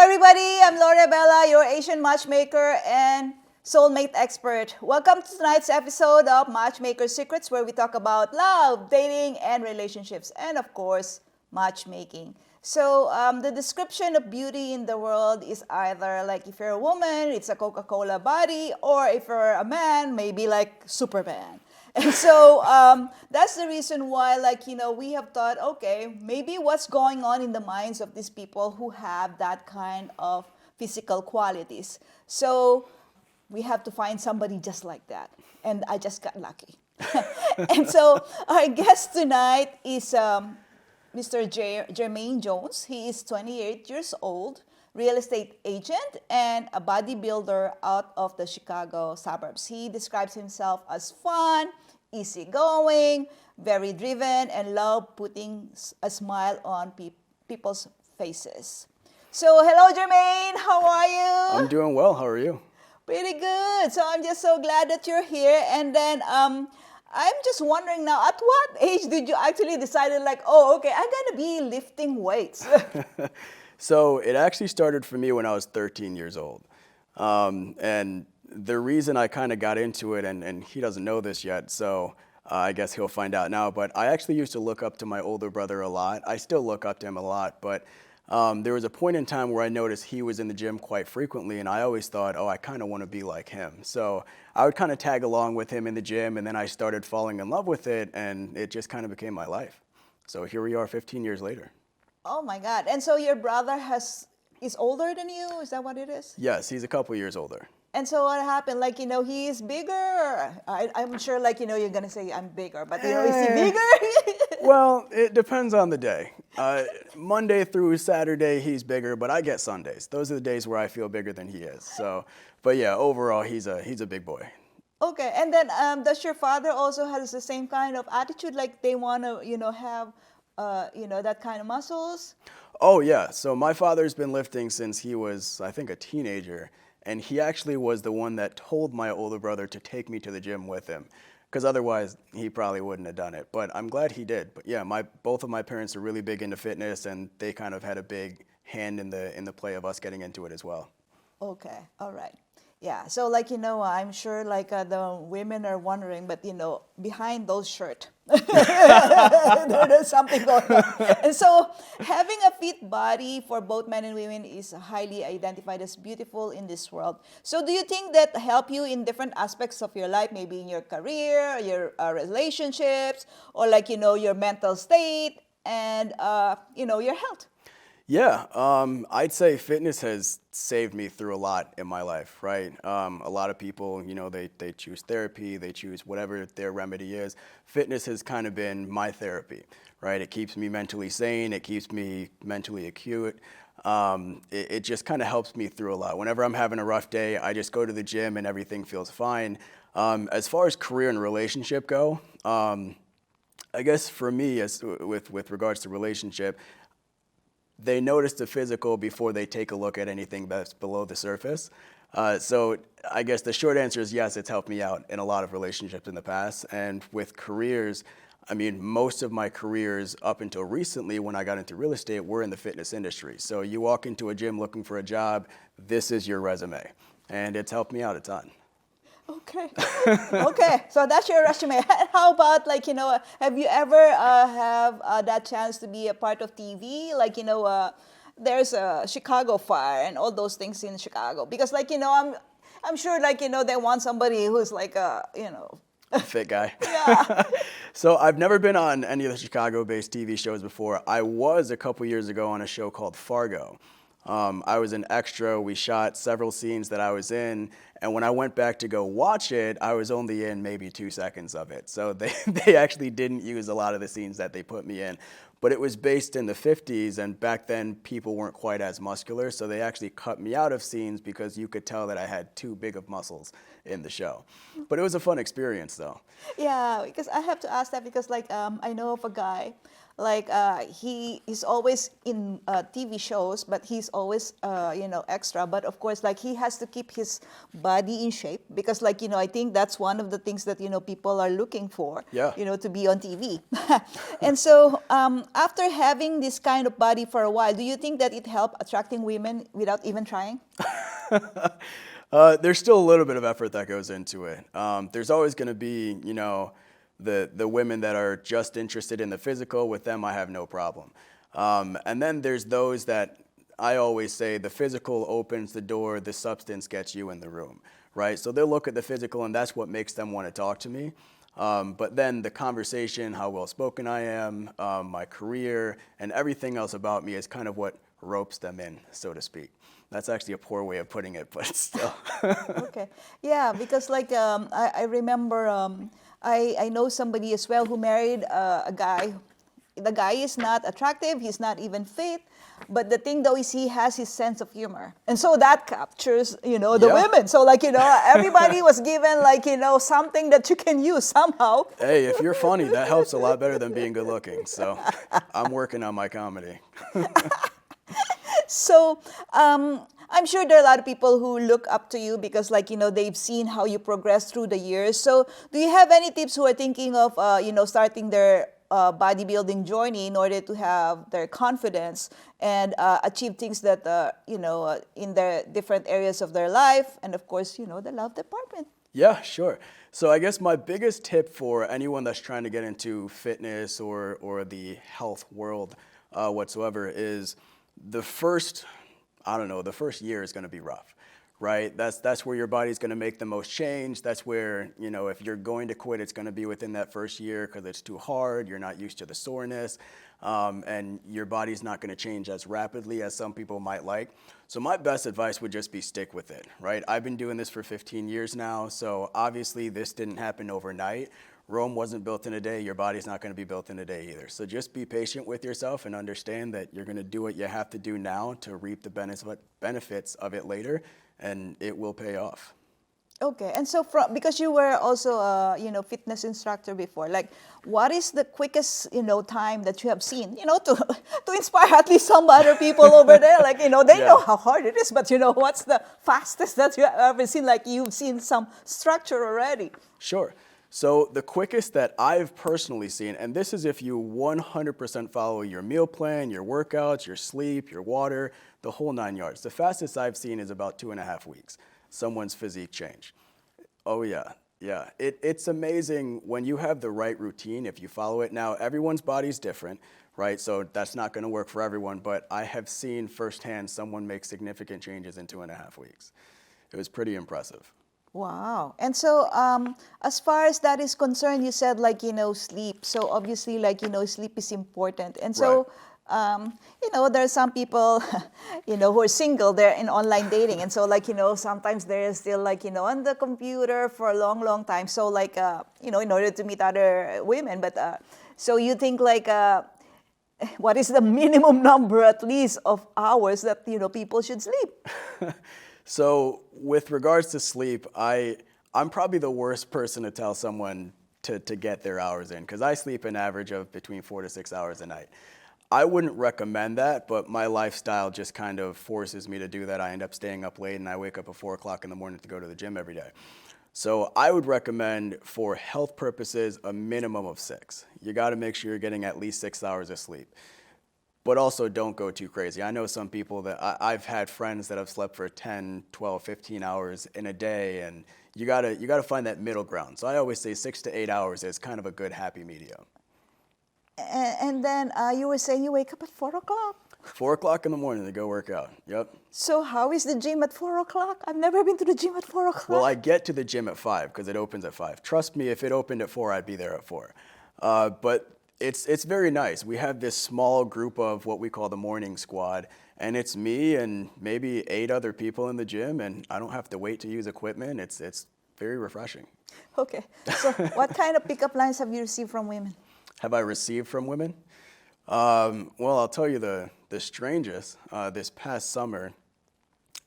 everybody, I'm Lorii Abela, your Asian matchmaker and soulmate expert. Welcome to tonight's episode of Matchmaker Secrets, where we talk about love, dating, and relationships, and of course, matchmaking. So the description of beauty in the world is either like if you're a woman, it's a Coca-Cola body, or if you're a man, maybe like Superman. And so that's the reason why, we have thought, okay, maybe what's going on in the minds of these people who have that kind of physical qualities. So we have to find somebody just like that. And I just got lucky. And so our guest tonight is Mr. Jermaine Jones. He is 28 years old, real estate agent, and a bodybuilder out of the Chicago suburbs. He describes himself as fun, easygoing, very driven, and love putting a smile on people's faces. So hello, Jermaine. How are you? I'm doing well. How are you? Pretty good. So I'm just so glad that you're here. And then I'm just wondering now, at what age did you actually decide I'm going to be lifting weights? So it actually started for me when I was 13 years old. And the reason I kind of got into it, and he doesn't know this yet, so I guess he'll find out now, but I actually used to look up to my older brother a lot. I still look up to him a lot, but there was a point in time where I noticed he was in the gym quite frequently, and I always thought, I kind of want to be like him. So I would kind of tag along with him in the gym, and then I started falling in love with it, and it just kind of became my life. So here we are 15 years later. Oh my God. And so your brother is older than you? Is that what it is? Yes, he's a couple years older. And so what happened? He's bigger? I'm sure, you're going to say I'm bigger, but, is he bigger? Well, it depends on the day. Monday through Saturday, he's bigger, but I get Sundays. Those are the days where I feel bigger than he is. So, but yeah, overall, he's a big boy. Okay, and then does your father also has the same kind of attitude, like they want to, have, that kind of muscles? Oh, yeah. So my father's been lifting since he was, I think, a teenager. And he actually was the one that told my older brother to take me to the gym with him, because otherwise he probably wouldn't have done it. But I'm glad he did. But yeah, both of my parents are really big into fitness, and they kind of had a big hand in the play of us getting into it as well. Okay, all right. Yeah, so I'm sure the women are wondering, but behind those shirts, there's something going on. And so having a fit body for both men and women is highly identified as beautiful in this world. So do you think that help you in different aspects of your life, maybe in your career, your relationships, or your mental state and your health? Yeah, I'd say fitness has saved me through a lot in my life, right? A lot of people, they choose therapy, they choose whatever their remedy is. Fitness has kind of been my therapy, right? It keeps me mentally sane, it keeps me mentally acute. It just kind of helps me through a lot. Whenever I'm having a rough day, I just go to the gym and everything feels fine. As far as career and relationship go, I guess for me, with regards to relationship, they notice the physical before they take a look at anything that's below the surface. So I guess the short answer is yes, it's helped me out in a lot of relationships in the past. And with careers, I mean, most of my careers up until recently when I got into real estate were in the fitness industry. So you walk into a gym looking for a job, this is your resume. And it's helped me out a ton. Okay. Okay. So that's your resume. How about have you ever have that chance to be a part of TV? There's a Chicago fire and all those things in Chicago because I'm sure they want somebody who's a fit guy. Yeah. So I've never been on any of the Chicago-based TV shows before. I was a couple years ago on a show called Fargo. I was an extra. We shot several scenes that I was in, and when I went back to go watch it, I was only in maybe 2 seconds of it. So they actually didn't use a lot of the scenes that they put me in. But it was based in the 50s, and back then people weren't quite as muscular, so they actually cut me out of scenes because you could tell that I had too big of muscles in the show. But it was a fun experience, though. Yeah, because I have to ask that because I know of a guy like he is always in TV shows, but he's always extra. But of course, like he has to keep his body in shape because, like I think that's one of the things that people are looking for. Yeah. To be on TV. And so after having this kind of body for a while, do you think that it helped attracting women without even trying? There's still a little bit of effort that goes into it. There's always going to be, the women that are just interested in the physical. With them, I have no problem. And then there's those that I always say the physical opens the door, the substance gets you in the room, right? So they'll look at the physical, and that's what makes them want to talk to me. But then the conversation, how well spoken I am, my career, and everything else about me is kind of what ropes them in, so to speak. That's actually a poor way of putting it, but still. Okay. Yeah, because like I remember I know somebody as well who married a guy. The guy is not attractive, he's not even fit, but the thing though is he has his sense of humor. And so that captures, the Yeah. women. So like, everybody was given like, something that you can use somehow. Hey, if you're funny, that helps a lot better than being good looking. So I'm working on my comedy. So I'm sure there are a lot of people who look up to you because, like, they've seen how you progress through the years. So do you have any tips who are thinking of, starting their bodybuilding journey in order to have their confidence and achieve things that, in their different areas of their life and, of course, the love department? Yeah, sure. So I guess my biggest tip for anyone that's trying to get into fitness or the health world whatsoever is the first year is going to be rough, right? That's where your body's going to make the most change. That's where, if you're going to quit, it's going to be within that first year because it's too hard. You're not used to the soreness, and your body's not going to change as rapidly as some people might like. So my best advice would just be stick with it, right? I've been doing this for 15 years now, so obviously this didn't happen overnight. Rome wasn't built in a day. Your body's not going to be built in a day either. So just be patient with yourself and understand that you're going to do what you have to do now to reap the benefits of it later, and it will pay off. Okay, and so because you were also a fitness instructor before, like what is the quickest time that you have seen to inspire at least some other people over there, like they Yeah. know how hard it is, but what's the fastest that you have ever seen, like you've seen some structure already? Sure. So the quickest that I've personally seen, and this is if you 100% follow your meal plan, your workouts, your sleep, your water, the whole 9 yards. The fastest I've seen is about 2.5 weeks, someone's physique change. Oh yeah, yeah. It's amazing when you have the right routine, if you follow it. Now, everyone's body's different, right? So that's not gonna work for everyone, but I have seen firsthand someone make significant changes in 2.5 weeks. It was pretty impressive. Wow. And so as far as that is concerned, you said like, sleep. So obviously like, sleep is important. And so, there are some people, who are single, they're in online dating. And so like, sometimes they're still like, on the computer for a long, long time. So like, in order to meet other women. But so you think like, what is the minimum number at least of hours that, people should sleep? So with regards to sleep, I'm probably the worst person to tell someone to get their hours in because I sleep an average of between 4 to 6 hours a night. I wouldn't recommend that, but my lifestyle just kind of forces me to do that. I end up staying up late and I wake up at 4 o'clock in the morning to go to the gym every day. So I would recommend for health purposes a minimum of 6. You got to make sure you're getting at least 6 hours of sleep. But also don't go too crazy. I know some people that I've had friends that have slept for 10, 12, 15 hours in a day, and you gotta find that middle ground. So I always say 6 to 8 hours is kind of a good happy medium. And then you were saying you wake up at 4 o'clock. 4 o'clock in the morning to go work out. Yep. So how is the gym at 4 o'clock? I've never been to the gym at 4 o'clock. Well, I get to the gym at 5 because it opens at 5. Trust me, if it opened at 4, I'd be there at 4. But it's very nice. We have this small group of what we call the morning squad, and it's me and maybe 8 other people in the gym, and I don't have to wait to use equipment. It's very refreshing. Okay. So what kind of pickup lines have you received from women? Have I received from women? Well, I'll tell you the strangest. This past summer,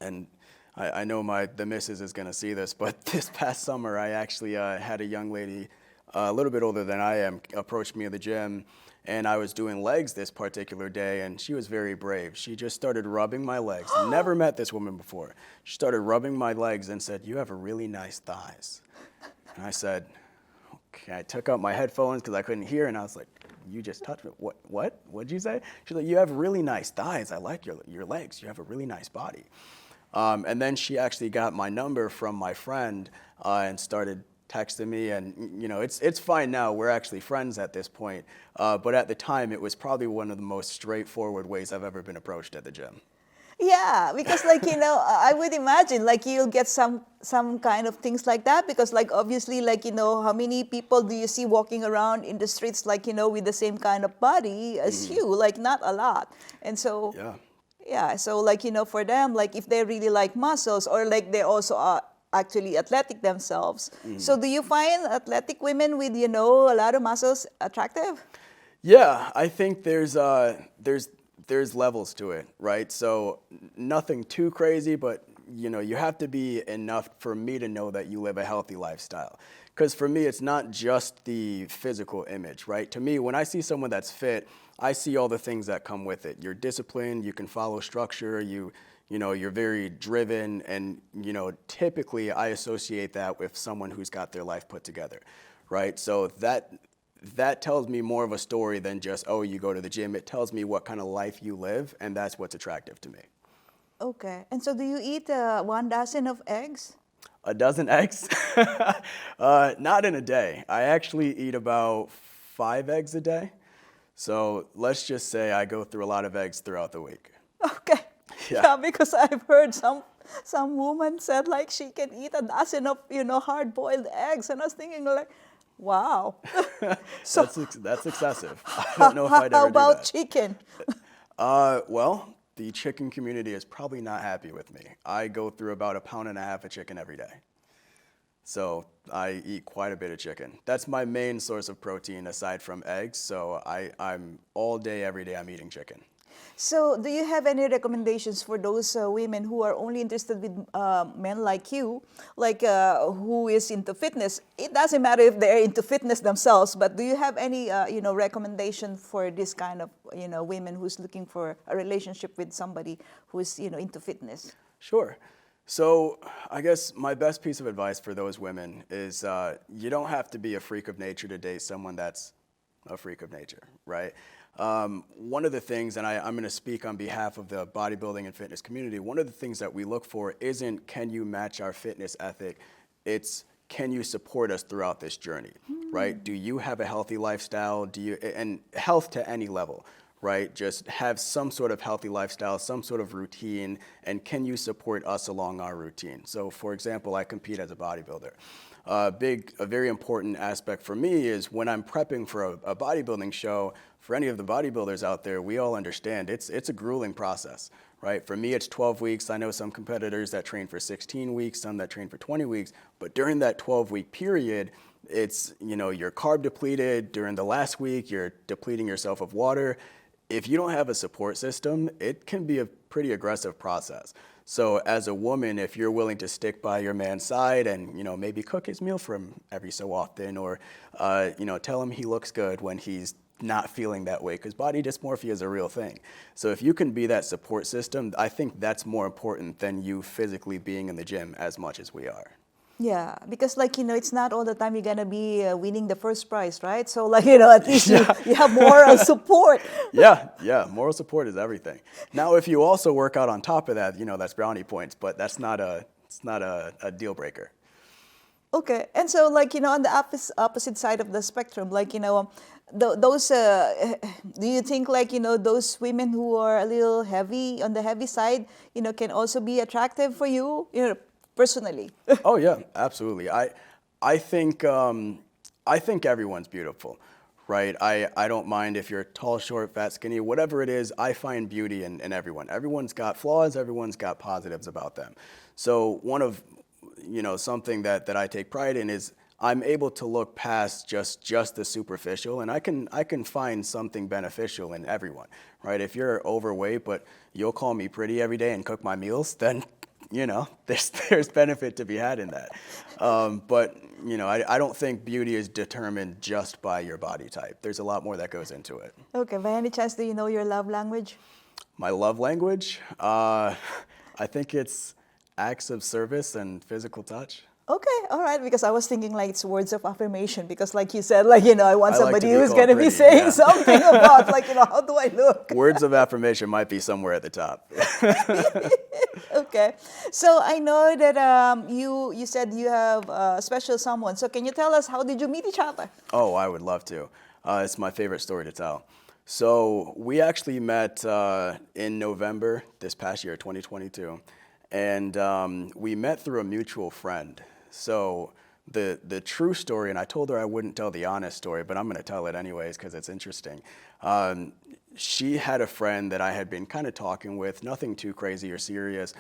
and I know the missus is going to see this, but this past summer I actually had a young lady a little bit older than I am approach me at the gym, and I was doing legs this particular day, and she was very brave. She just started rubbing my legs. Never met this woman before. She started rubbing my legs and said, "You have a really nice thighs." And I said, okay. I took out my headphones because I couldn't hear, and I was like, "You just touched me. What? What'd you say?" She's like, "You have really nice thighs. I like your legs. You have a really nice body." And then she actually got my number from my friend and started texting me, and it's fine now. We're actually friends at this point. But at the time, it was probably one of the most straightforward ways I've ever been approached at the gym. Yeah, because I would imagine you'll get some kind of things like that, because obviously how many people do you see walking around in the streets with the same kind of body as you? Not a lot. And so yeah, so for them, if they really like muscles, or they also are actually athletic themselves. So do you find athletic women with a lot of muscles attractive? Yeah, I think there's levels to it, right? So nothing too crazy, but you have to be enough for me to know that you live a healthy lifestyle. Because for me, it's not just the physical image, right? To me, when I see someone that's fit, I see all the things that come with it. You're disciplined, you can follow structure, you're very driven, and typically I associate that with someone who's got their life put together, right? So that tells me more of a story than just, oh, you go to the gym. It tells me what kind of life you live, and that's what's attractive to me. Okay. And so do you eat 1 dozen of eggs? A dozen eggs? Not in a day. I actually eat about 5 eggs a day. So let's just say I go through a lot of eggs throughout the week. Okay. Yeah, because I've heard some woman said she can eat 1 dozen of hard-boiled eggs, and I was thinking wow. So that's excessive. I don't know if I'd ever do that. How about chicken? Well, the chicken community is probably not happy with me. I go through about 1.5 pounds of chicken every day. So I eat quite a bit of chicken. That's my main source of protein aside from eggs. So I'm all day, every day, I'm eating chicken. So do you have any recommendations for those women who are only interested with men like you, who is into fitness? It doesn't matter if they're into fitness themselves, but do you have any recommendation for this kind of women who's looking for a relationship with somebody who's into fitness? Sure. So I guess my best piece of advice for those women is you don't have to be a freak of nature to date someone that's a freak of nature, right? One of the things, and I'm going to speak on behalf of the bodybuilding and fitness community, one of the things that we look for isn't can you match our fitness ethic, it's can you support us throughout this journey, right? Do you have a healthy lifestyle? And health to any level, right? Just have some sort of healthy lifestyle, some sort of routine, and can you support us along our routine? So for example, I compete as a bodybuilder. A very important aspect for me is when I'm prepping for a bodybuilding show, for any of the bodybuilders out there, we all understand it's a grueling process, right? For me, it's 12 weeks. I know some competitors that train for 16 weeks, some that train for 20 weeks, but during that 12-week period, it's, you're carb depleted. During the last week, you're depleting yourself of water. If you don't have a support system, it can be a pretty aggressive process. So as a woman, if you're willing to stick by your man's side and, maybe cook his meal for him every so often, or, tell him he looks good when he's not feeling that way, because body dysmorphia is a real thing. So if you can be that support system, I think that's more important than you physically being in the gym as much as we are. Yeah, because it's not all the time you're gonna be winning the first prize, right? So at least you have moral support. Yeah, moral support is everything. Now, if you also work out on top of that, that's brownie points, but that's not a deal breaker. Okay, and so on the opposite side of the spectrum, those do you think those women who are a little heavy on the heavy side, can also be attractive for you, personally? Oh yeah, absolutely. I think everyone's beautiful, right? I don't mind if you're tall, short, fat, skinny, whatever it is. I find beauty in everyone. Everyone's got flaws. Everyone's got positives about them. So one of something that I take pride in is I'm able to look past just the superficial, and I can find something beneficial in everyone, right? If you're overweight but you'll call me pretty every day and cook my meals, then there's benefit to be had in that. But I don't think beauty is determined just by your body type. There's a lot more that goes into it. Okay, by any chance, do you know your love language? My love language, I think it's acts of service and physical touch. Okay, all right, because I was thinking like it's words of affirmation because like you said, like, I want I like somebody to be who's called going to be pretty, saying yeah. something about like, how do I look? Words of affirmation might be somewhere at the top. Okay, so I know that you said you have a special someone. So can you tell us how did you meet each other? Oh, I would love to. It's my favorite story to tell. So we actually met in November this past year, 2022, and we met through a mutual friend. So the true story, and I told her I wouldn't tell the honest story, but I'm going to tell it anyways because it's interesting. She had a friend that I had been kind of talking with, nothing too crazy or serious,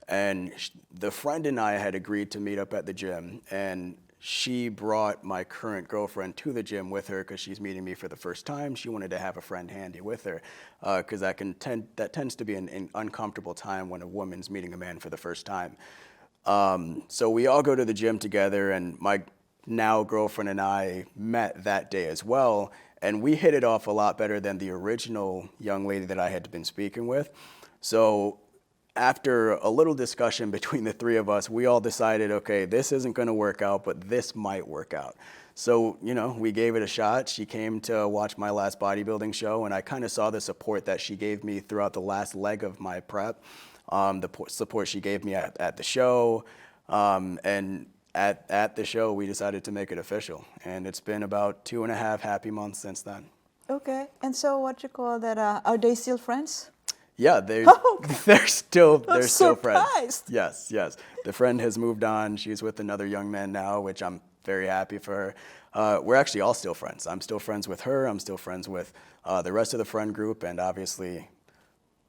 and the friend and I had agreed to meet up at the gym, and she brought my current girlfriend to the gym with her because she's meeting me for the first time. She wanted to have a friend handy with her because that tends to be an uncomfortable time when a woman's meeting a man for the first time. So we all go to the gym together, and my now girlfriend and I met that day as well, and we hit it off a lot better than the original young lady that I had been speaking with. So after a little discussion between the three of us, we all decided, okay, this isn't going to work out, but this might work out. So, we gave it a shot. She came to watch my last bodybuilding show, and I kind of saw the support that she gave me throughout the last leg of my prep, the support she gave me at the show, and at the show, we decided to make it official. And it's been about 2.5 happy months since then. Okay, and so what you call that, are they still friends? Yeah, Okay. they're still friends. Surprised. Yes. The friend has moved on. She's with another young man now, which I'm very happy for her. We're actually all still friends. I'm still friends with her. I'm still friends with the rest of the friend group, and obviously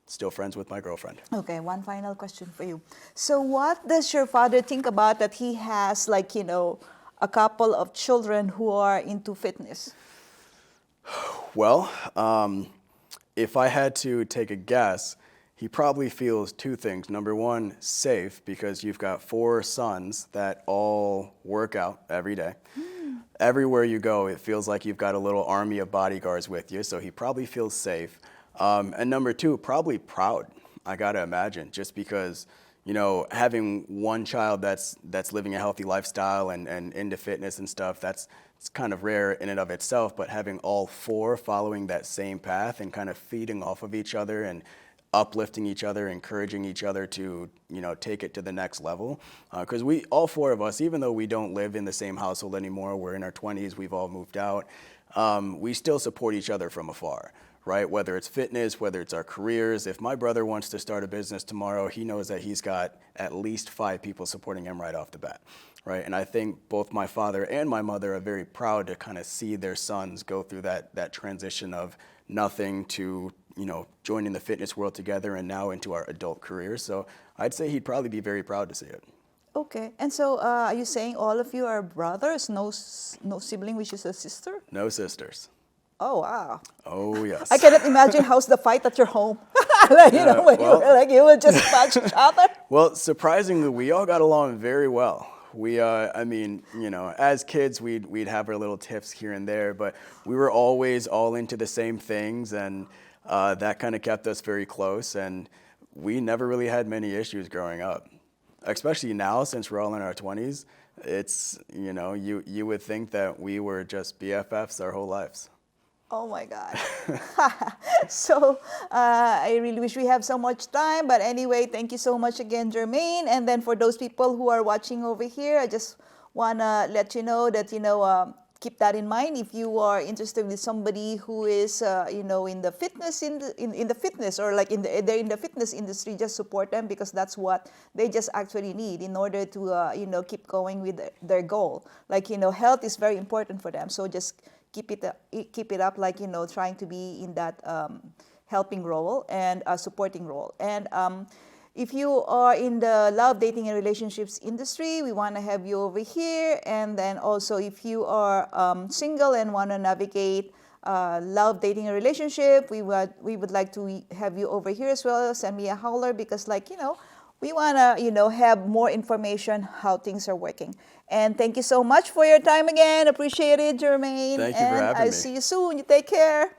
still friends with my girlfriend. Okay, one final question for you. So what does your father think about that he has like, a couple of children who are into fitness? Well, if I had to take a guess, he probably feels two things. Number one, safe, because you've got 4 sons that all work out every day. Everywhere you go, it feels like you've got a little army of bodyguards with you, so he probably feels safe. And number 2, probably proud, I gotta imagine, just because, having one child that's living a healthy lifestyle and into fitness and stuff, it's kind of rare in and of itself, but having all 4 following that same path and kind of feeding off of each other and uplifting each other, encouraging each other to, take it to the next level. Because all 4 of us, even though we don't live in the same household anymore, we're in our 20s, we've all moved out, we still support each other from afar. Right? Whether it's fitness, whether it's our careers. If my brother wants to start a business tomorrow, he knows that he's got at least 5 people supporting him right off the bat. Right? And I think both my father and my mother are very proud to kind of see their sons go through that transition of nothing to, joining the fitness world together and now into our adult careers. So I'd say he'd probably be very proud to see it. Okay, and so are you saying all of you are brothers, no sibling, which is a sister? No sisters. Oh, wow. Oh, yes. I cannot imagine how's the fight at your home. When you will just punch each other. Well, surprisingly, we all got along very well. We, as kids, we'd have our little tiffs here and there, but we were always all into the same things, and that kind of kept us very close, and we never really had many issues growing up. Especially now, since we're all in our 20s, it's, you would think that we were just BFFs our whole lives. Oh my God. So I really wish we have so much time. But anyway, thank you so much again, Jermaine. And then for those people who are watching over here, I just want to let you know that, keep that in mind. If you are interested with somebody who is, in the fitness, in the fitness or like they're in the fitness industry, just support them because that's what they just actually need in order to, keep going with their goal. Like, health is very important for them. So just keep it up, like, trying to be in that helping role and supporting role. And if you are in the love, dating, and relationships industry, we want to have you over here. And then also if you are single and want to navigate love, dating, and relationship, we would like to have you over here as well. Send me a holler because, like, we want to, have more information how things are working. And thank you so much for your time again. Appreciate it, Jermaine. Thank you for and having I'll me. see you soon. You take care.